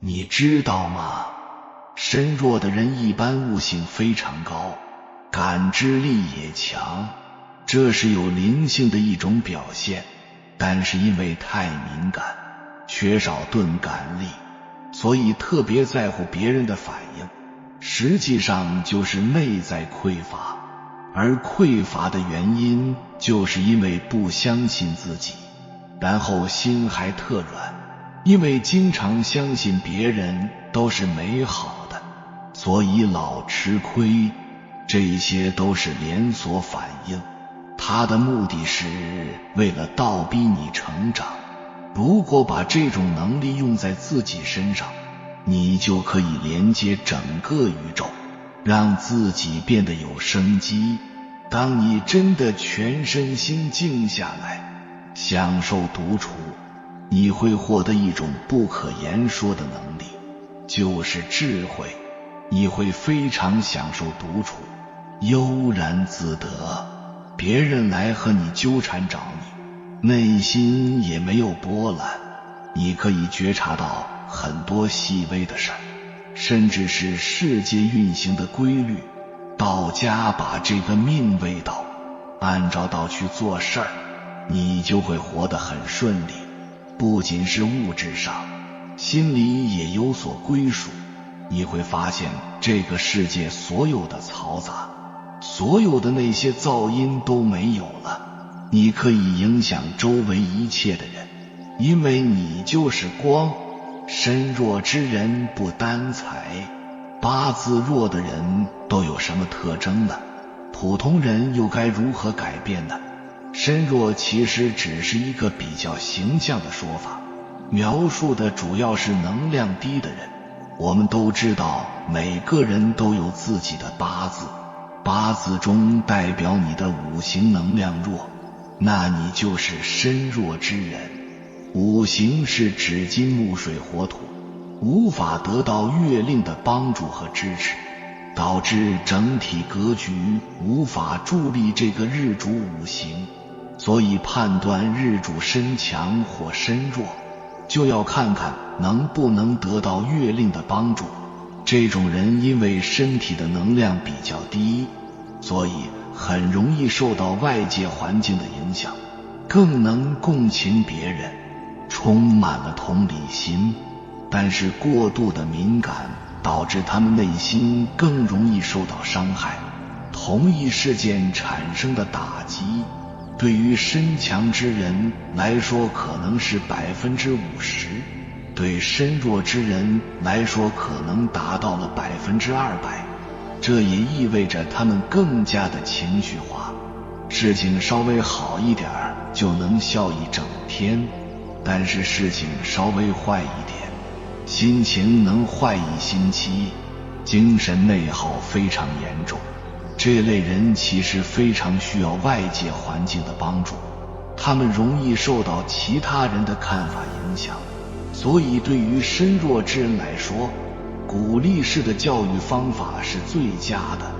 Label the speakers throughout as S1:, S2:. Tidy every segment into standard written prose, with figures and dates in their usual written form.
S1: 你知道吗？身弱的人一般悟性非常高，感知力也强，这是有灵性的一种表现，但是因为太敏感，缺少钝感力，所以特别在乎别人的反应，实际上就是内在匮乏，而匮乏的原因就是因为不相信自己，然后心还特软，因为经常相信别人都是美好的，所以老吃亏，这些都是连锁反应。他的目的是为了倒逼你成长，如果把这种能力用在自己身上，你就可以连接整个宇宙，让自己变得有生机。当你真的全身心静下来，享受独处，你会获得一种不可言说的能力，就是智慧。你会非常享受独处，悠然自得，别人来和你纠缠找你，内心也没有波澜，你可以觉察到很多细微的事儿，甚至是世界运行的规律。道家把这个命谓道，按照道去做事儿，你就会活得很顺利，不仅是物质上，心里也有所归属。你会发现这个世界所有的嘈杂，所有的那些噪音都没有了，你可以影响周围一切的人，因为你就是光。身弱之人不担财，八字弱的人都有什么特征呢？普通人又该如何改变呢？身弱其实只是一个比较形象的说法，描述的主要是能量低的人。我们都知道每个人都有自己的八字，八字中代表你的五行能量弱，那你就是身弱之人。五行是指金木水火土，无法得到月令的帮助和支持，导致整体格局无法助力这个日主五行，所以判断日主身强或身弱，就要看看能不能得到月令的帮助。这种人因为身体的能量比较低，所以很容易受到外界环境的影响，更能共情别人，充满了同理心，但是过度的敏感导致他们内心更容易受到伤害。同一事件产生的打击，对于身强之人来说可能是50%，对身弱之人来说可能达到了200%。这也意味着他们更加的情绪化，事情稍微好一点就能笑一整天，但是事情稍微坏一点，心情能坏一星期，精神内耗非常严重。这类人其实非常需要外界环境的帮助，他们容易受到其他人的看法影响，所以对于身弱之人来说，鼓励式的教育方法是最佳的，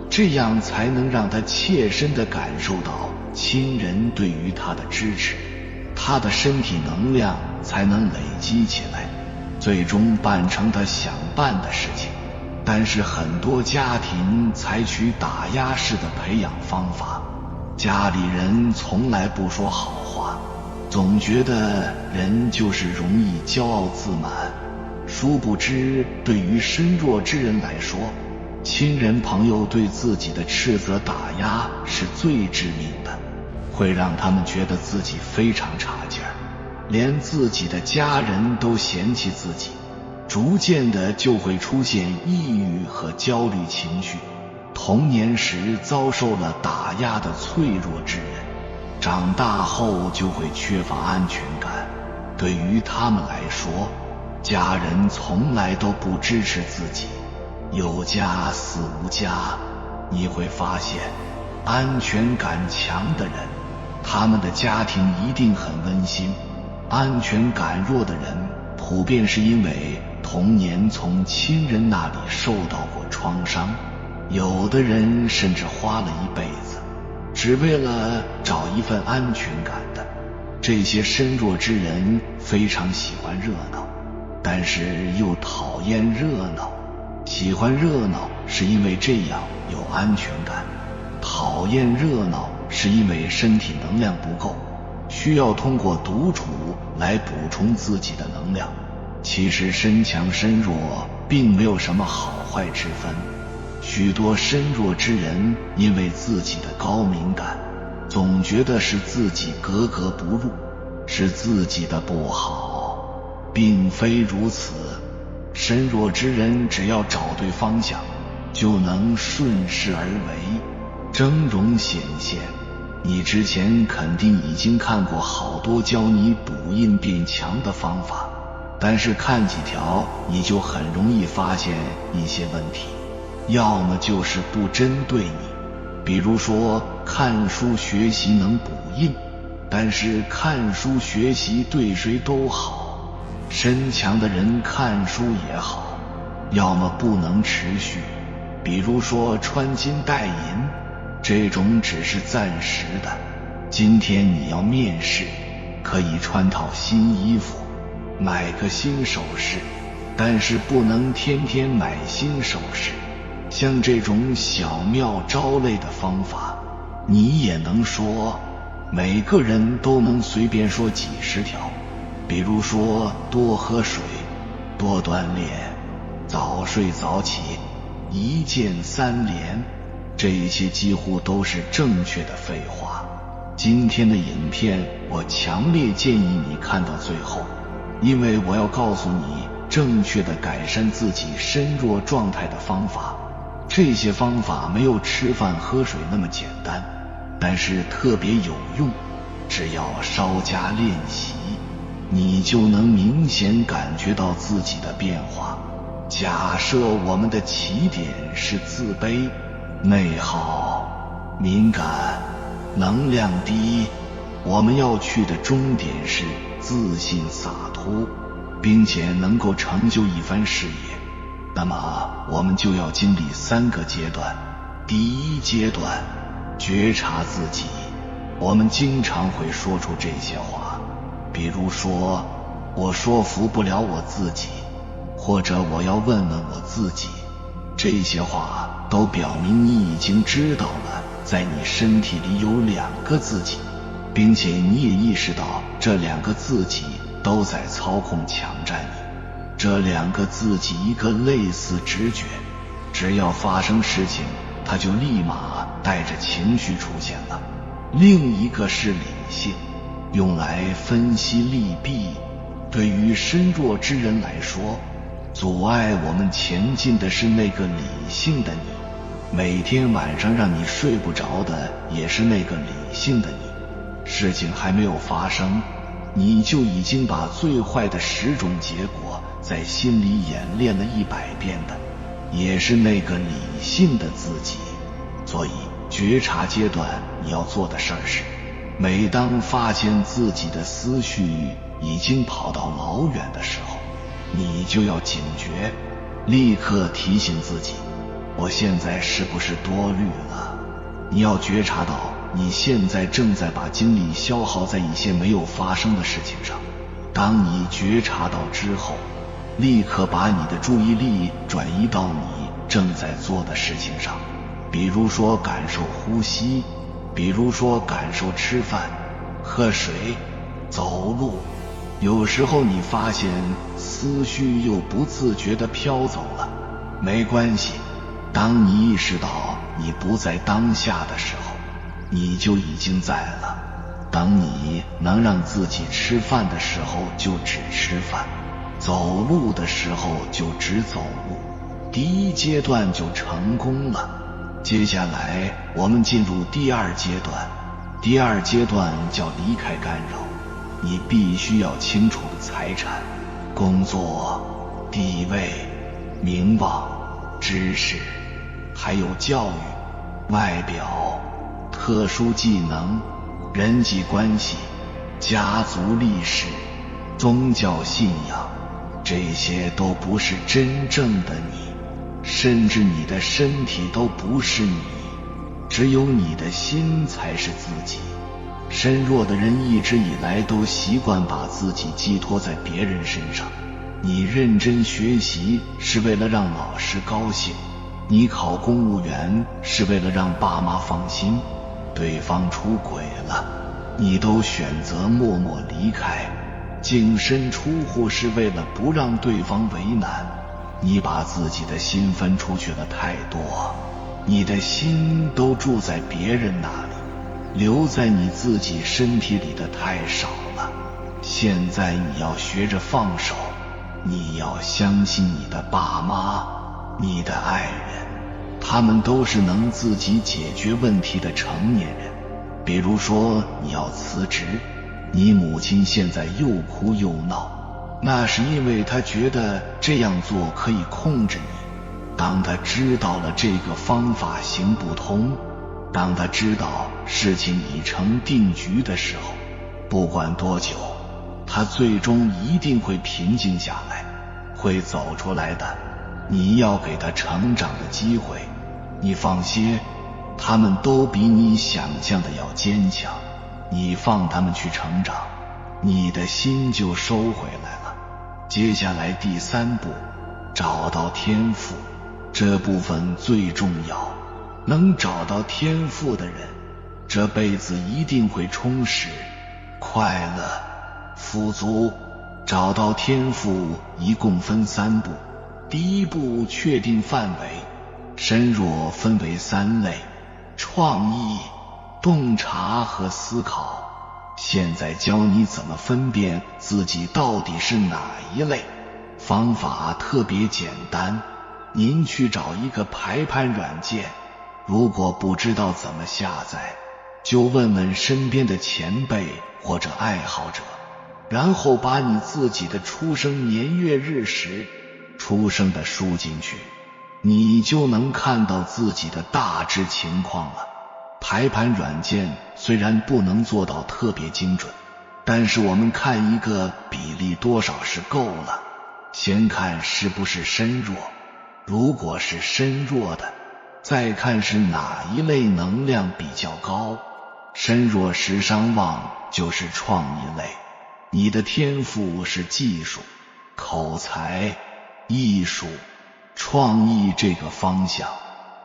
S1: 这样才能让他切身地感受到亲人对于他的支持，他的身体能量才能累积起来，最终办成他想办的事情。但是很多家庭采取打压式的培养方法，家里人从来不说好话，总觉得人就是容易骄傲自满，殊不知对于身弱之人来说，亲人朋友对自己的斥责打压是最致命的，会让他们觉得自己非常差劲儿，连自己的家人都嫌弃自己，逐渐的就会出现抑郁和焦虑情绪。童年时遭受了打压的脆弱之人，长大后就会缺乏安全感。对于他们来说，家人从来都不支持自己，有家似无家。你会发现，安全感强的人，他们的家庭一定很温馨；安全感弱的人，普遍是因为童年从亲人那里受到过创伤，有的人甚至花了一辈子，只为了找一份安全感的。这些身弱之人非常喜欢热闹，但是又讨厌热闹。喜欢热闹是因为这样有安全感，讨厌热闹是因为身体能量不够，需要通过独处来补充自己的能量。其实身强身弱并没有什么好坏之分，许多身弱之人因为自己的高敏感，总觉得是自己格格不入，是自己的不好，并非如此。身弱之人只要找对方向，就能顺势而为，峥嵘显现。你之前肯定已经看过好多教你补阴变强的方法，但是看几条你就很容易发现一些问题，要么就是不针对你。比如说看书学习能补阴，但是看书学习对谁都好，身强的人看书也好，要么不能持续。比如说穿金戴银，这种只是暂时的。今天你要面试，可以穿套新衣服，买个新首饰，但是不能天天买新首饰。像这种小妙招类的方法，你也能说，每个人都能随便说几十条。比如说多喝水，多锻炼，早睡早起，一键3连，这些几乎都是正确的废话。今天的影片我强烈建议你看到最后，因为我要告诉你正确的改善自己身弱状态的方法。这些方法没有吃饭喝水那么简单，但是特别有用，只要稍加练习，你就能明显感觉到自己的变化。假设我们的起点是自卑、内耗、敏感、能量低，我们要去的终点是自信洒脱，并且能够成就一番事业。那么我们就要经历3个阶段。第一阶段，觉察自己。我们经常会说出这些话，比如说我说服不了我自己，或者我要问问我自己。这些话都表明你已经知道了在你身体里有2个自己，并且你也意识到这2个自己都在操控抢占你。这2个自己，一个类似直觉，只要发生事情它就立马带着情绪出现了；另一个是理性，用来分析利弊。对于身弱之人来说，阻碍我们前进的是那个理性的你，每天晚上让你睡不着的也是那个理性的你。事情还没有发生，你就已经把最坏的10种结果在心里演练了100遍的，也是那个理性的自己。所以觉察阶段你要做的事儿是，每当发现自己的思绪已经跑到老远的时候，你就要警觉，立刻提醒自己，我现在是不是多虑了？你要觉察到你现在正在把精力消耗在一些没有发生的事情上。当你觉察到之后，立刻把你的注意力转移到你正在做的事情上，比如说感受呼吸，比如说感受吃饭、喝水、走路。有时候你发现思绪又不自觉地飘走了，没关系，当你意识到你不在当下的时候，你就已经在了。当你能让自己吃饭的时候就只吃饭，走路的时候就只走路，第一阶段就成功了。接下来我们进入第2阶段，第2阶段叫离开干扰。你必须要清楚的财产、工作、地位、名望、知识，还有教育、外表、特殊技能、人际关系、家族历史、宗教信仰，这些都不是真正的你，甚至你的身体都不是你，只有你的心才是自己。身弱的人一直以来都习惯把自己寄托在别人身上，你认真学习是为了让老师高兴，你考公务员是为了让爸妈放心，对方出轨了，你都选择默默离开，净身出户是为了不让对方为难，你把自己的心分出去了太多，你的心都住在别人那里，留在你自己身体里的太少了。现在你要学着放手，你要相信你的爸妈，你的爱人，他们都是能自己解决问题的成年人。比如说你要辞职，你母亲现在又哭又闹，那是因为她觉得这样做可以控制你。当她知道了这个方法行不通，当她知道事情已成定局的时候，不管多久，她最终一定会平静下来，会走出来的。你要给她成长的机会，你放心，他们都比你想象的要坚强，你放他们去成长，你的心就收回来了。接下来第3步，找到天赋，这部分最重要。能找到天赋的人，这辈子一定会充实、快乐、富足。找到天赋一共分3步。第1步，确定范围。身弱分为3类：创意、洞察和思考。现在教你怎么分辨自己到底是哪一类。方法特别简单，您去找一个排盘软件，如果不知道怎么下载，就问问身边的前辈或者爱好者，然后把你自己的出生年月日时出生的输进去，你就能看到自己的大致情况了。排盘软件虽然不能做到特别精准，但是我们看一个比例多少是够了。先看是不是身弱，如果是身弱的，再看是哪一类能量比较高。身弱时伤旺就是创意类，你的天赋是技术、口才、艺术、创意这个方向。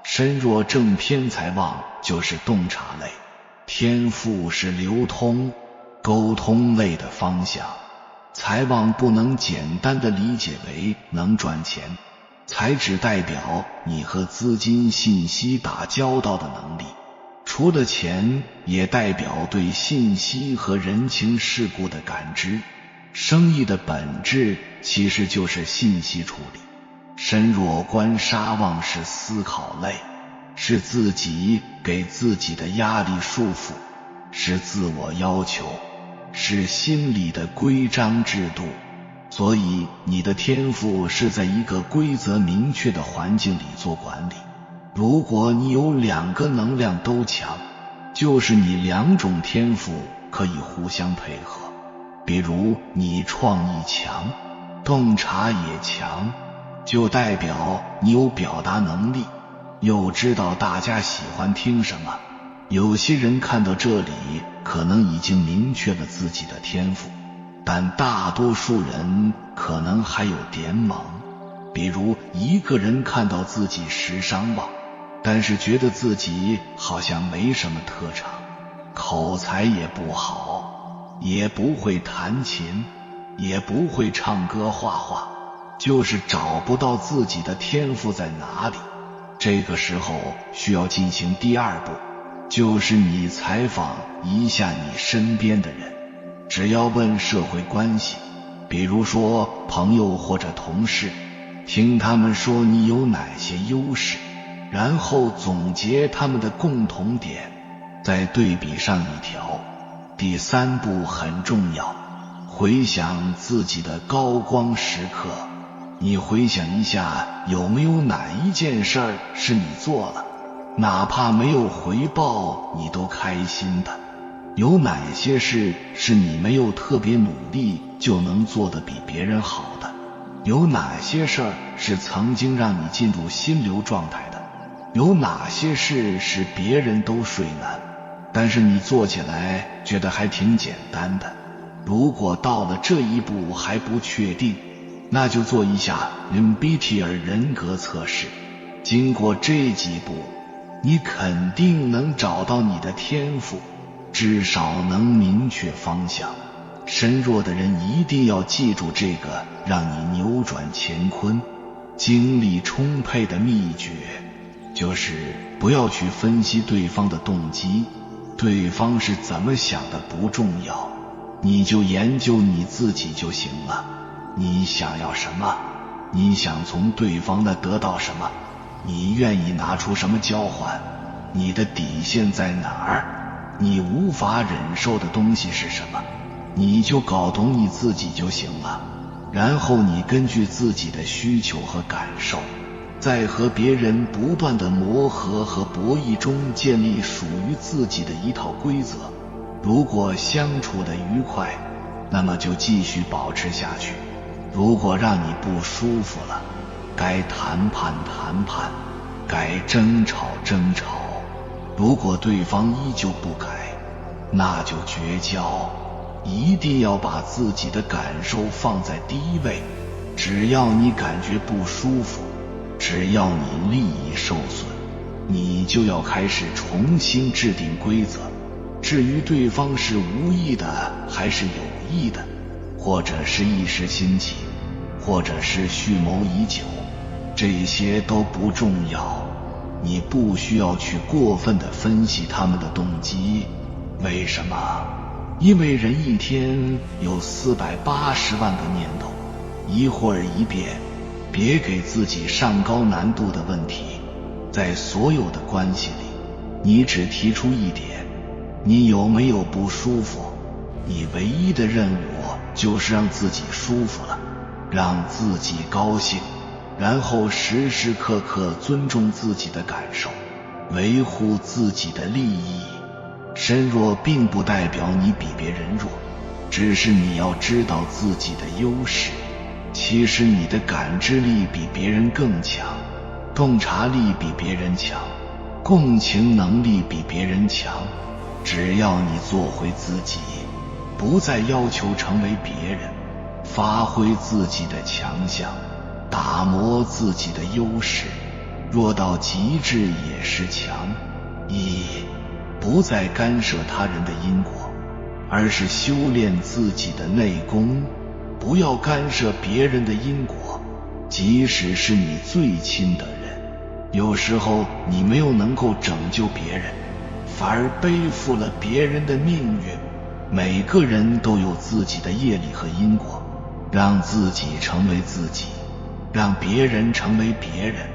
S1: 身弱正偏财旺就是洞察类，天赋是流通、沟通类的方向。财旺不能简单的理解为能赚钱，财只代表你和资金信息打交道的能力，除了钱也代表对信息和人情世故的感知。生意的本质其实就是信息处理。身弱官杀旺是思考类，是自己给自己的压力束缚，是自我要求，是心理的规章制度。所以你的天赋是在一个规则明确的环境里做管理。如果你有2个能量都强，就是你2种天赋可以互相配合。比如你创意强，洞察也强，就代表你有表达能力，又知道大家喜欢听什么。有些人看到这里可能已经明确了自己的天赋，但大多数人可能还有点懵。比如一个人看到自己时伤旺，但是觉得自己好像没什么特长，口才也不好，也不会弹琴，也不会唱歌画画，就是找不到自己的天赋在哪里。这个时候需要进行第2步，就是你采访一下你身边的人。只要问社会关系，比如说朋友或者同事，听他们说你有哪些优势，然后总结他们的共同点，再对比上一条。第3步很重要，回想自己的高光时刻。你回想一下，有没有哪一件事儿是你做了，哪怕没有回报你都开心的？有哪些事是你没有特别努力就能做得比别人好的？有哪些事儿是曾经让你进入心流状态的？有哪些事是别人都水难，但是你做起来觉得还挺简单的？如果到了这一步还不确定，那就做一下MBTI 人格测试。经过这几步，你肯定能找到你的天赋，至少能明确方向。身弱的人一定要记住这个让你扭转乾坤、精力充沛的秘诀，就是不要去分析对方的动机，对方是怎么想的不重要，你就研究你自己就行了。你想要什么？你想从对方那得到什么？你愿意拿出什么交换？你的底线在哪儿？你无法忍受的东西是什么？你就搞懂你自己就行了。然后你根据自己的需求和感受，在和别人不断的磨合和博弈中建立属于自己的一套规则。如果相处的愉快，那么就继续保持下去。如果让你不舒服了，该谈判谈判，该争吵争吵。如果对方依旧不改，那就绝交。一定要把自己的感受放在第一位。只要你感觉不舒服，只要你利益受损，你就要开始重新制定规则。至于对方是无意的还是有意的，或者是一时兴起，或者是蓄谋已久，这些都不重要。你不需要去过分地分析他们的动机。为什么？因为人一天有480万个念头，一会儿一变。别给自己上高难度的问题。在所有的关系里，你只提出一点，你有没有不舒服？你唯一的任务就是让自己舒服了，让自己高兴，然后时时刻刻尊重自己的感受，维护自己的利益。身弱并不代表你比别人弱，只是你要知道自己的优势。其实你的感知力比别人更强，洞察力比别人强，共情能力比别人强。只要你做回自己，不再要求成为别人，发挥自己的强项，打磨自己的优势，弱到极致也是强。不再干涉他人的因果，而是修炼自己的内功。不要干涉别人的因果，即使是你最亲的人。有时候你没有能够拯救别人，反而背负了别人的命运。每个人都有自己的业力和因果，让自己成为自己，让别人成为别人，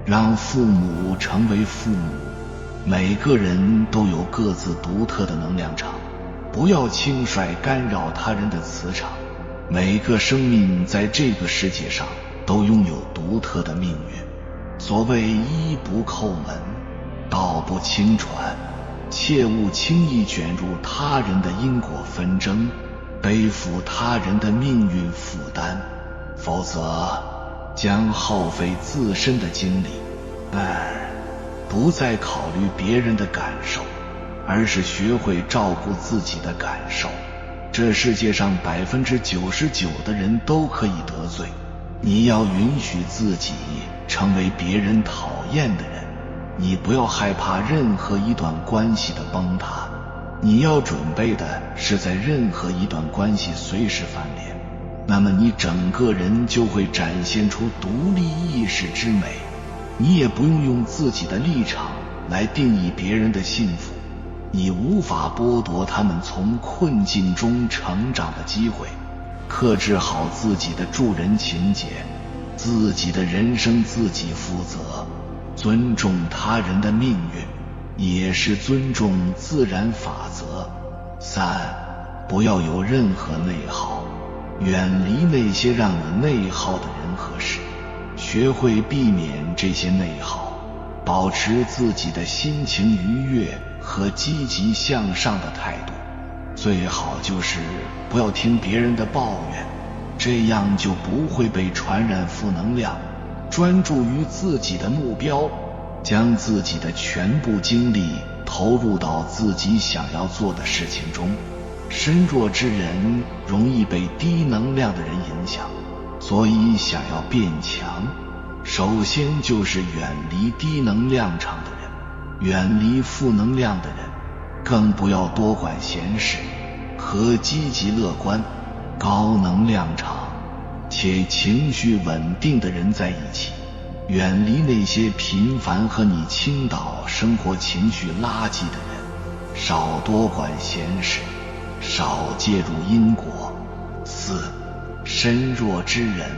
S1: 让父母成为父母。每个人都有各自独特的能量场，不要轻率干扰他人的磁场。每个生命在这个世界上都拥有独特的命运。所谓一不叩门，道不轻传，切勿轻易卷入他人的因果纷争，背负他人的命运负担，否则将耗费自身的精力。不再考虑别人的感受，而是学会照顾自己的感受。这世界上99%的人都可以得罪，你要允许自己成为别人讨厌的人。你不要害怕任何一段关系的崩塌，你要准备的是在任何一段关系随时翻脸，那么你整个人就会展现出独立意识之美。你也不用用自己的立场来定义别人的幸福，你无法剥夺他们从困境中成长的机会。克制好自己的助人情节，自己的人生自己负责。尊重他人的命运，也是尊重自然法则。不要有任何内耗，远离那些让你内耗的人和事，学会避免这些内耗，保持自己的心情愉悦和积极向上的态度。最好就是不要听别人的抱怨，这样就不会被传染负能量。专注于自己的目标，将自己的全部精力投入到自己想要做的事情中。身弱之人容易被低能量的人影响，所以想要变强，首先就是远离低能量场的人，远离负能量的人，更不要多管闲事，和积极乐观、高能量场且情绪稳定的人在一起，远离那些频繁和你倾倒生活情绪垃圾的人，少多管闲事，少介入因果。4. 身弱之人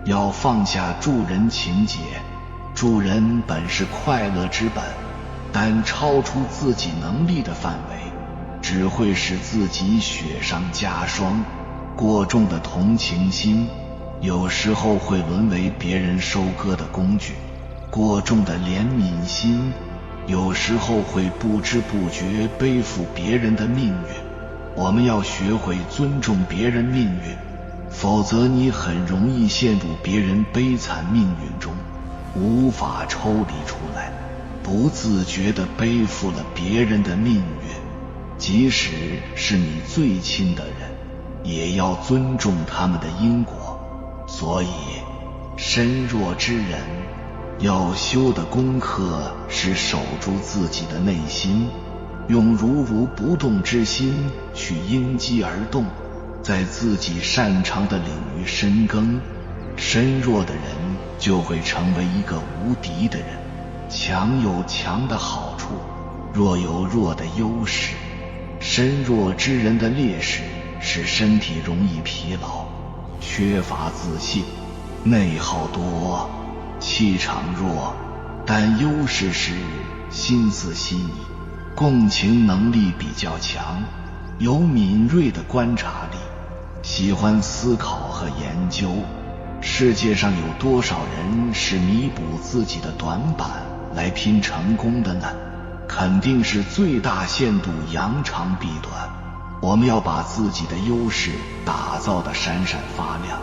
S1: 要放下助人情节，助人本是快乐之本，但超出自己能力的范围，只会使自己雪上加霜。过重的同情心有时候会沦为别人收割的工具，过重的怜悯心有时候会不知不觉背负别人的命运。我们要学会尊重别人命运，否则你很容易陷入别人悲惨命运中，无法抽离出来，不自觉地背负了别人的命运。即使是你最亲的人，也要尊重他们的因果。所以身弱之人要修的功课是守住自己的内心，用如如不动之心去因机而动，在自己擅长的领域深耕。身弱的人就会成为一个无敌的人。强有强的好处，弱有弱的优势。身弱之人的劣势是身体容易疲劳，缺乏自信，内耗多，气场弱，但优势是心思细腻，共情能力比较强，有敏锐的观察力，喜欢思考和研究。世界上有多少人是弥补自己的短板来拼成功的呢？肯定是最大限度扬长避短。我们要把自己的优势打造得闪闪发亮。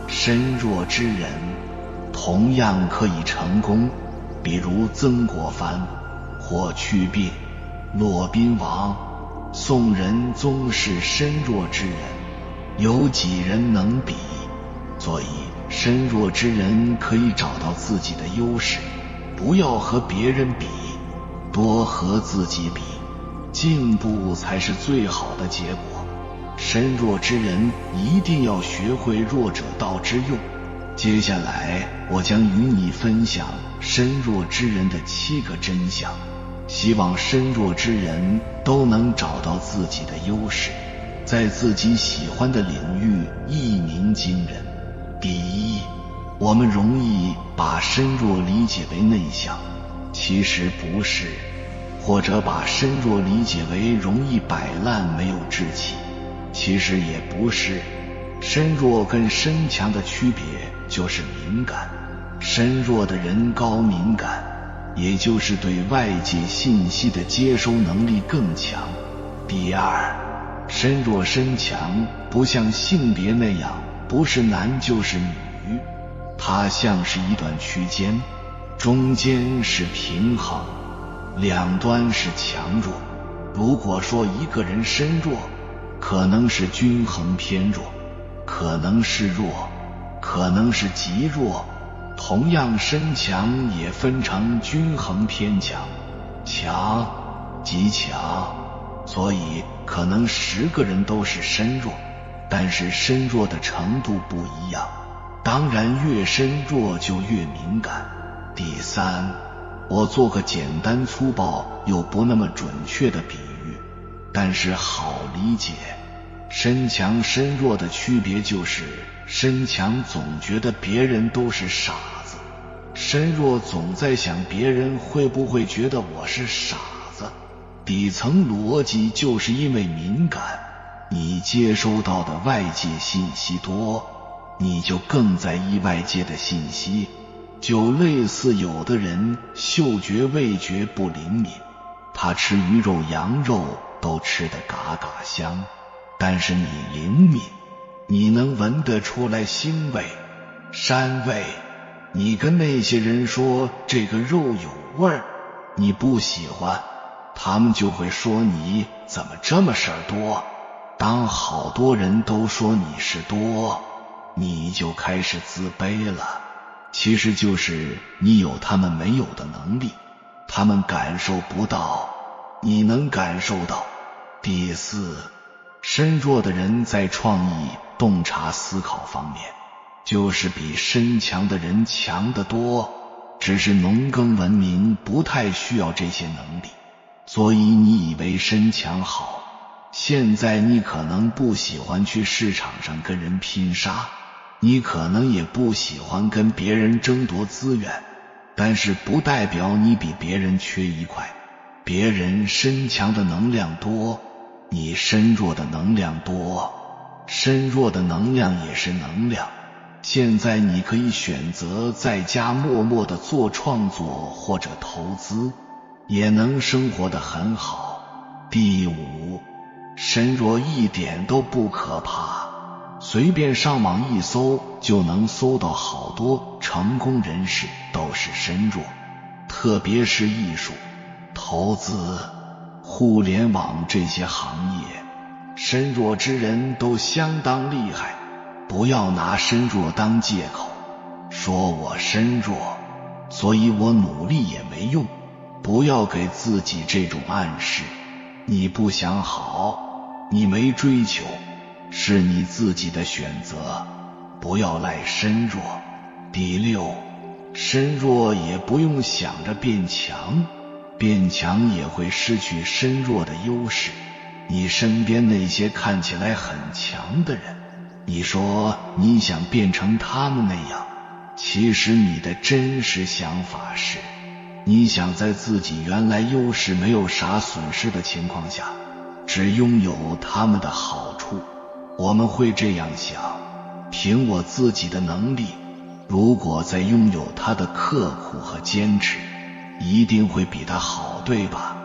S1: 身弱之人同样可以成功，比如曾国藩、霍去病、骆宾王。宋仁宗是身弱之人，有几人能比？所以身弱之人可以找到自己的优势，不要和别人比，多和自己比，进步才是最好的结果。身弱之人一定要学会弱者道之用。接下来我将与你分享身弱之人的7个真相，希望身弱之人都能找到自己的优势，在自己喜欢的领域一鸣惊人。第一，我们容易把身弱理解为内向，其实不是，或者把身弱理解为容易摆烂没有志气，其实也不是。身弱跟身强的区别就是敏感，身弱的人高敏感，也就是对外界信息的接收能力更强。第二，身弱身强不像性别那样不是男就是女，它像是一段区间，中间是平衡，两端是强弱。如果说一个人身弱，可能是均衡偏弱，可能是弱，可能是极弱。同样身强也分成均衡偏强、强、极强，所以可能10个人都是身弱，但是身弱的程度不一样，当然越身弱就越敏感。第三，我做个简单粗暴又不那么准确的比喻，但是好理解。身强身弱的区别就是身强总觉得别人都是傻子，身弱总在想别人会不会觉得我是傻子。底层逻辑就是因为敏感，你接收到的外界信息多，你就更在意外界的信息。就类似有的人嗅觉味觉不灵敏，他吃鱼肉羊肉都吃得嘎嘎香，但是你灵敏，你能闻得出来腥味、膻味。你跟那些人说这个肉有味儿，你不喜欢，他们就会说你怎么这么事儿多。当好多人都说你是多，你就开始自卑了。其实就是你有他们没有的能力，他们感受不到，你能感受到。第四，身弱的人在创意、洞察、思考方面就是比身强的人强得多，只是农耕文明不太需要这些能力，所以你以为身强好。现在你可能不喜欢去市场上跟人拼杀，你可能也不喜欢跟别人争夺资源，但是不代表你比别人缺一块。别人身强的能量多，你身弱的能量多，身弱的能量也是能量。现在你可以选择在家默默地做创作或者投资，也能生活得很好。第五，身弱一点都不可怕，随便上网一搜就能搜到好多成功人士都是身弱，特别是艺术、投资、互联网这些行业，身弱之人都相当厉害。不要拿身弱当借口，说我身弱，所以我努力也没用。不要给自己这种暗示，你不想好，你没追求，是你自己的选择，不要赖身弱。第六，身弱也不用想着变强，变强也会失去身弱的优势。你身边那些看起来很强的人，你说你想变成他们那样，其实你的真实想法是，你想在自己原来优势没有啥损失的情况下，只拥有他们的好处。我们会这样想，凭我自己的能力，如果再拥有他的刻苦和坚持，一定会比他好，对吧？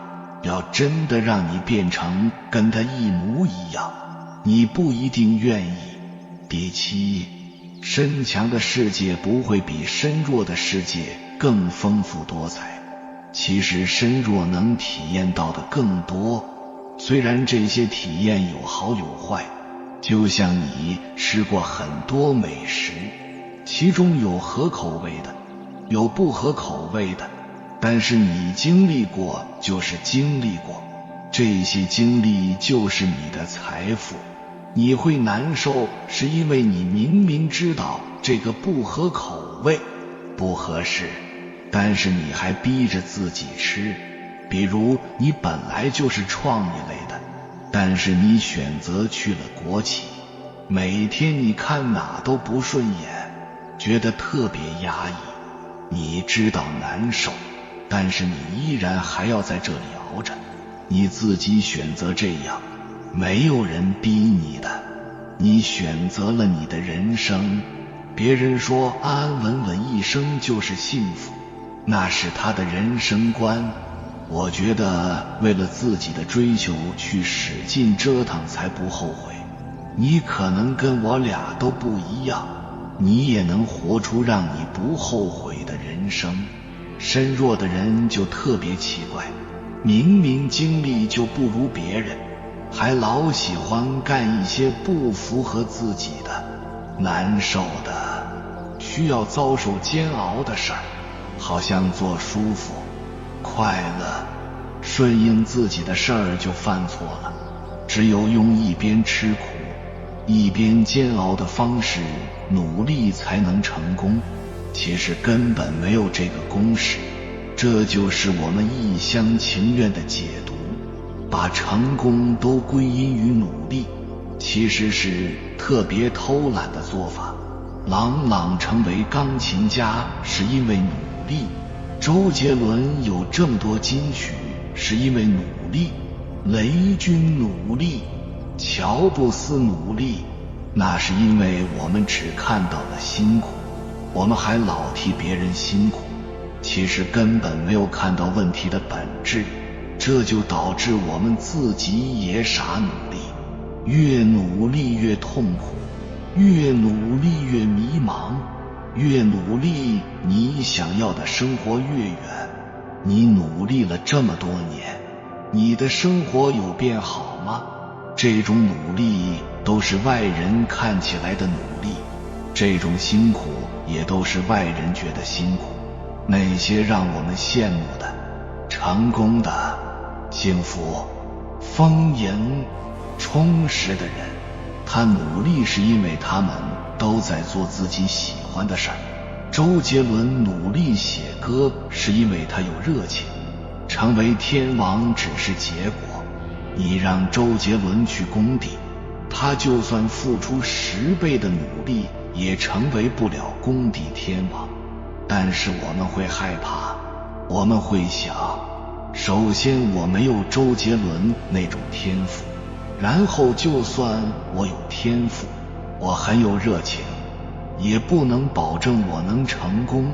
S1: 要真的让你变成跟他一模一样，你不一定愿意。第七，身强的世界不会比身弱的世界更丰富多彩，其实身弱能体验到的更多，虽然这些体验有好有坏，就像你吃过很多美食，其中有合口味的，有不合口味的，但是你经历过就是经历过，这些经历就是你的财富。你会难受，是因为你明明知道这个不合口味，不合适，但是你还逼着自己吃。比如你本来就是创意类的，但是你选择去了国企，每天你看哪都不顺眼，觉得特别压抑，你知道难受，但是你依然还要在这里熬着，你自己选择这样，没有人逼你的，你选择了你的人生。别人说安安稳稳一生就是幸福，那是他的人生观。我觉得为了自己的追求去使劲折腾才不后悔。你可能跟我俩都不一样，你也能活出让你不后悔的人生。身弱的人就特别奇怪，明明经历就不如别人，还老喜欢干一些不符合自己的、难受的、需要遭受煎熬的事儿，好像做舒服、快乐、顺应自己的事儿就犯错了。只有用一边吃苦一边煎熬的方式努力才能成功，其实根本没有这个公式，这就是我们一厢情愿的解读，把成功都归因于努力，其实是特别偷懒的做法。郎朗成为钢琴家是因为努力，周杰伦有这么多金曲是因为努力，雷军努力，乔布斯努力，那是因为我们只看到了辛苦，我们还老替别人辛苦，其实根本没有看到问题的本质，这就导致我们自己也傻努力，越努力越痛苦，越努力越迷茫，越努力你想要的生活越远。你努力了这么多年，你的生活有变好吗？这种努力都是外人看起来的努力，这种辛苦也都是外人觉得辛苦。那些让我们羡慕的、成功的、幸福、丰盈、充实的人，他努力是因为他们都在做自己喜欢的事儿。周杰伦努力写歌是因为他有热情，成为天王只是结果。你让周杰伦去工地，他就算付出10倍的努力，也成为不了工地天王。但是我们会害怕，我们会想，首先我没有周杰伦那种天赋，然后就算我有天赋，我很有热情，也不能保证我能成功。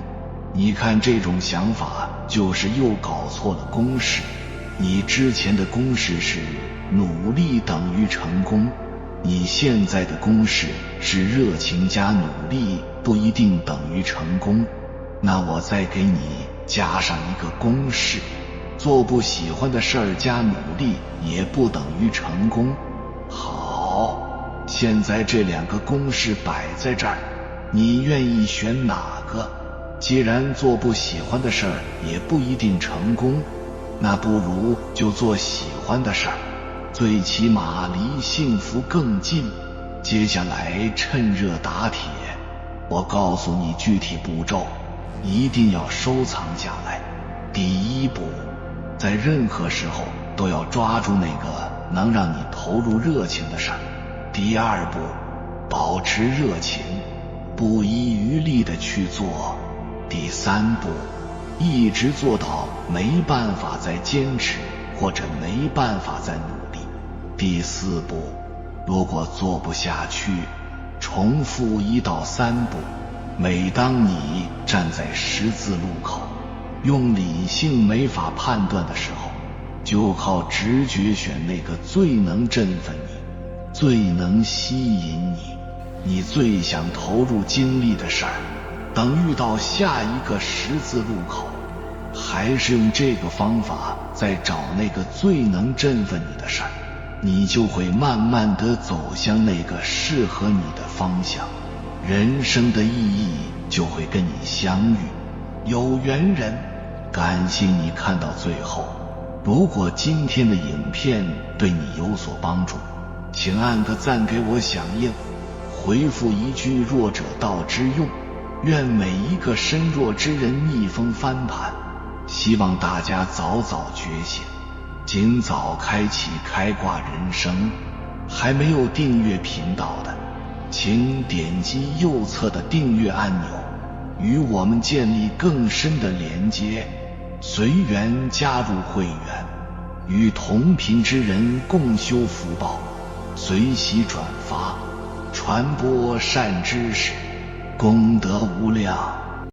S1: 你看这种想法就是又搞错了公式。你之前的公式是努力等于成功，你现在的公式是热情加努力不一定等于成功。那我再给你加上一个公式，做不喜欢的事儿加努力也不等于成功。好，现在这2个公式摆在这儿，你愿意选哪个？既然做不喜欢的事儿也不一定成功，那不如就做喜欢的事儿，最起码离幸福更近。接下来趁热打铁，我告诉你具体步骤，一定要收藏下来。第1步，在任何时候都要抓住那个能让你投入热情的事儿。第2步，保持热情，不遗余力地去做。第3步，一直做到没办法再坚持，或者没办法再努力。第4步，如果做不下去，重复1到3步。每当你站在十字路口，用理性没法判断的时候，就靠直觉选那个最能振奋你、最能吸引你最想投入精力的事儿。等遇到下一个十字路口，还是用这个方法再找那个最能振奋你的事儿，你就会慢慢地走向那个适合你的方向。人生的意义就会跟你相遇。有缘人，感谢你看到最后。如果今天的影片对你有所帮助，请按个赞给我响应，回复一句弱者道之用。愿每一个身弱之人逆风翻盘，希望大家早早觉醒，尽早开启开挂人生。还没有订阅频道的，请点击右侧的订阅按钮，与我们建立更深的连接，随缘加入会员，与同频之人共修福报，随喜转发，传播善知识，功德无量。